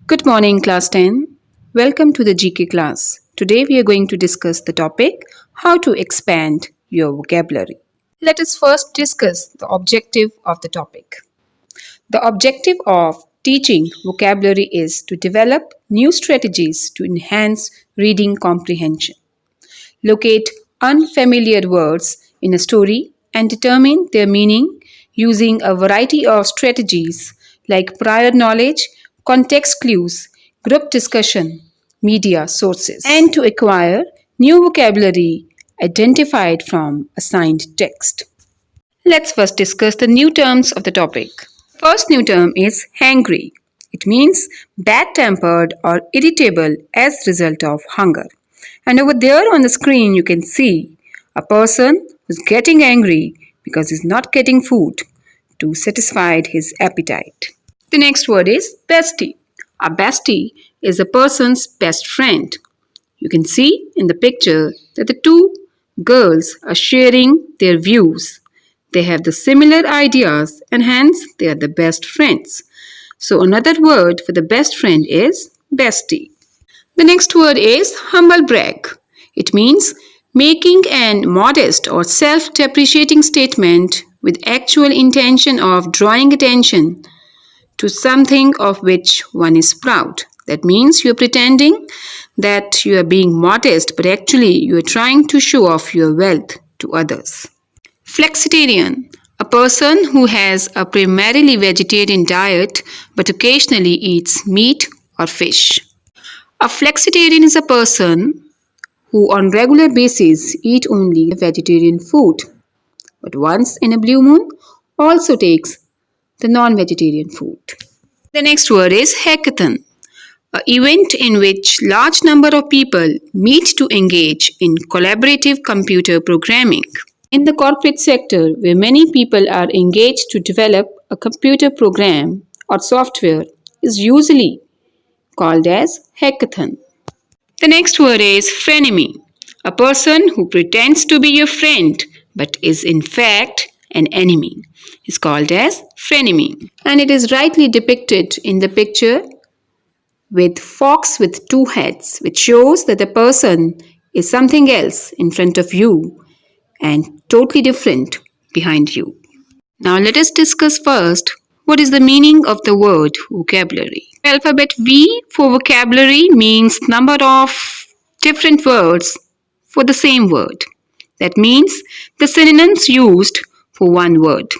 Good morning, class 10. Welcome to the GK class. Today we are going to discuss the topic how to expand your vocabulary. Let us first discuss the objective of the topic. The objective of teaching vocabulary is to develop new strategies to enhance reading comprehension. Locate unfamiliar words in a story and determine their meaning using a variety of strategies like prior knowledge, context clues, group discussion, media sources, and to acquire new vocabulary identified from assigned text. Let's first discuss the new terms of the topic. First new term is hangry. It means bad-tempered or irritable as result of hunger. And over there on the screen you can see a person who's getting angry because he's not getting food to satisfy his appetite. The next word is bestie. A bestie is a person's best friend. You can see in the picture that the two girls are sharing their views. They have the similar ideas and hence they are the best friends. So another word for the best friend is bestie. The next word is humble brag. It means making an modest or self-depreciating statement with actual intention of drawing attention to something of which one is proud. That means you are pretending that you are being modest, but actually you are trying to show off your wealth to others. Flexitarian, a person who has a primarily vegetarian diet but occasionally eats meat or fish. A flexitarian is a person who on regular basis eat only vegetarian food, but once in a blue moon also takes the non-vegetarian food. The next word is hackathon, an event in which large number of people meet to engage in collaborative computer programming. In the corporate sector, where many people are engaged to develop a computer program or software, is usually called as hackathon. The next word is frenemy, a person who pretends to be your friend but is in fact an enemy is called as frenemy. And it is rightly depicted in the picture with fox with two heads, which shows that the person is something else in front of you and totally different behind you. Now let us discuss first what is the meaning of the word vocabulary. Alphabet V for vocabulary means number of different words for the same word. That means the synonyms used for one word.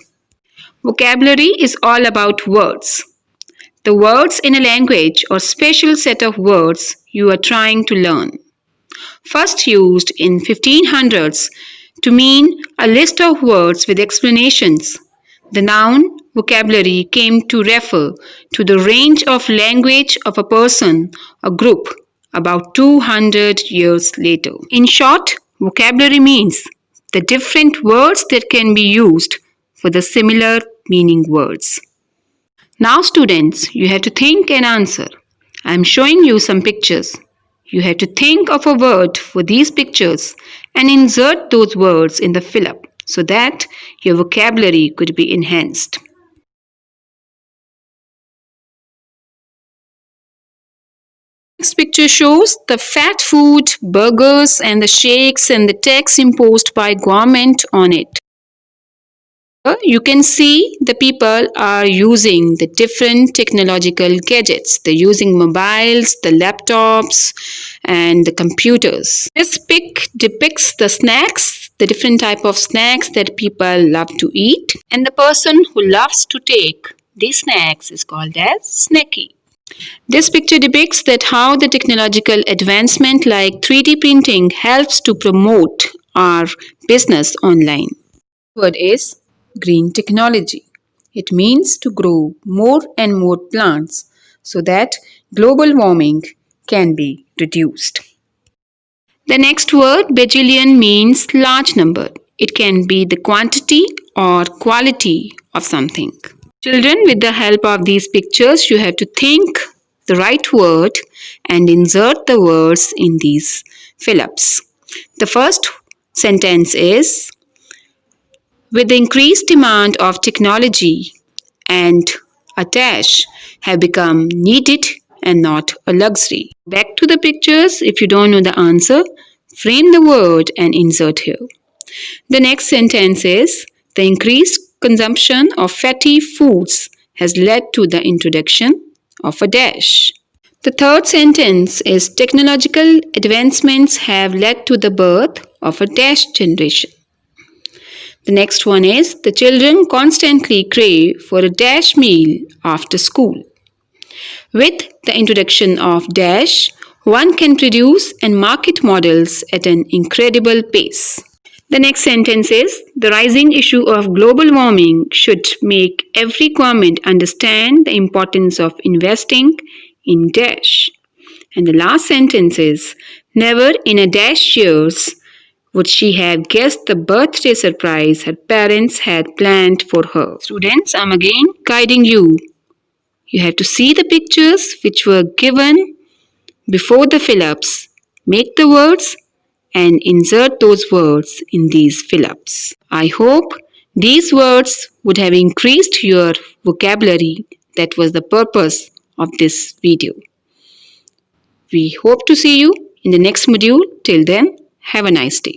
Vocabulary is all about words. The words in a language or special set of words you are trying to learn. First used in 1500s to mean a list of words with explanations, the noun vocabulary came to refer to the range of language of a person or group about 200 years later. In short, vocabulary means the different words that can be used for the similar meaning words. Now students, you have to think and answer. I am showing you some pictures. You have to think of a word for these pictures and insert those words in the fill-up so that your vocabulary could be enhanced. Next picture shows the fat food, burgers and the shakes and the tax imposed by government on it. You can see the people are using the different technological gadgets. They're using mobiles, the laptops and the computers. This pic depicts the snacks, the different type of snacks that people love to eat. And the person who loves to take these snacks is called as snacky. This picture depicts that how the technological advancement like 3D printing helps to promote our business online. The word is green technology. It means to grow more and more plants so that global warming can be reduced. The next word, bajillion, means large number. It can be the quantity or quality of something. Children, with the help of these pictures, you have to think the right word and insert the words in these fill-ups. The first sentence is, with the increased demand of technology and attach have become needed and not a luxury. Back to the pictures. If you don't know the answer, frame the word and insert here. The next sentence is, the increased consumption of fatty foods has led to the introduction of a dash. The third sentence is, technological advancements have led to the birth of a dash generation. The next one is, the children constantly crave for a dash meal after school. With the introduction of dash, one can produce and market models at an incredible pace. The next sentence is, the rising issue of global warming should make every government understand the importance of investing in dash. And the last sentence is, never in a dash years would she have guessed the birthday surprise her parents had planned for her. Students, I'm again guiding you. You have to see the pictures which were given before the fill-ups. Make the words and insert those words in these fill-ups. I hope these words would have increased your vocabulary. That was the purpose of this video. We hope to see you in the next module. Till then, have a nice day.